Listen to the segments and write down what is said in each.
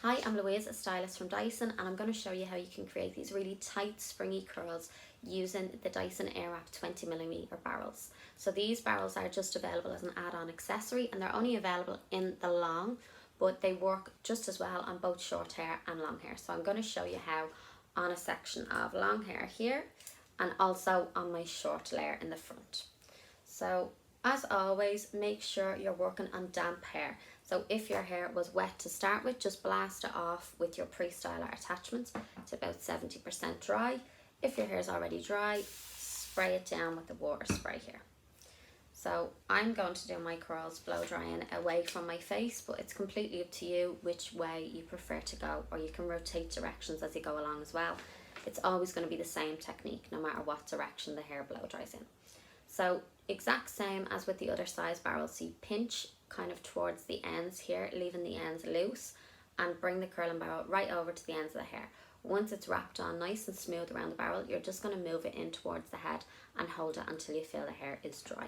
Hi, I'm Louise, a stylist from Dyson, and I'm going to show you how you can create these really tight, springy curls using the Dyson Airwrap 20mm barrels. So these barrels are just available as an add-on accessory, and they're only available in the long, but they work just as well on both short hair and long hair. So I'm going to show you how on a section of long hair here, and also on my short layer in the front. So as always, make sure you're working on damp hair. So if your hair was wet to start with, just blast it off with your pre-styler attachments to about 70% dry. If your hair is already dry, spray it down with the water spray here. So I'm going to do my curls blow drying away from my face, but it's completely up to you which way you prefer to go, or you can rotate directions as you go along as well. It's always going to be the same technique no matter what direction the hair blow dries in. So exact same as with the other size barrels. So you pinch kind of towards the ends here, leaving the ends loose, and bring the curling barrel right over to the ends of the hair. Once it's wrapped on nice and smooth around the barrel, you're just going to move it in towards the head and hold it until you feel the hair is dry.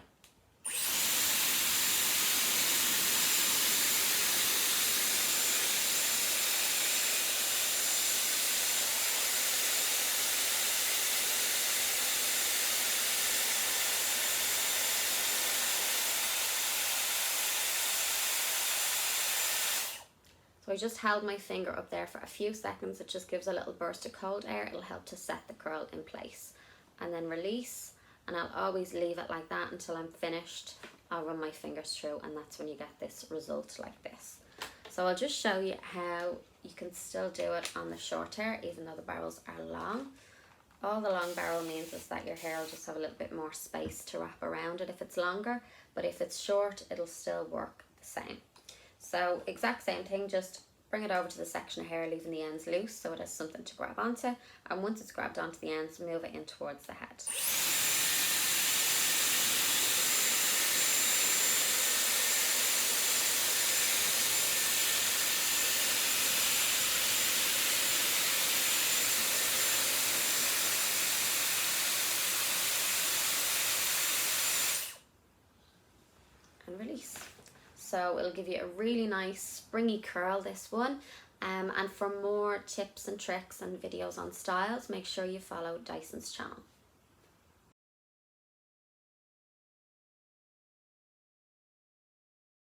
So I just held my finger up there for a few seconds. It just gives a little burst of cold air. It'll help to set the curl in place. And then release, and I'll always leave it like that until I'm finished. I'll run my fingers through, and that's when you get this result like this. So I'll just show you how you can still do it on the short hair, even though the barrels are long. All the long barrel means is that your hair will just have a little bit more space to wrap around it if it's longer, but if it's short, it'll still work the same. So exact same thing, just bring it over to the section of hair, leaving the ends loose so it has something to grab onto, and once it's grabbed onto the ends, move it in towards the head. And release. So it'll give you a really nice springy curl, this one. And for more tips and tricks and videos on styles, make sure you follow Dyson's channel.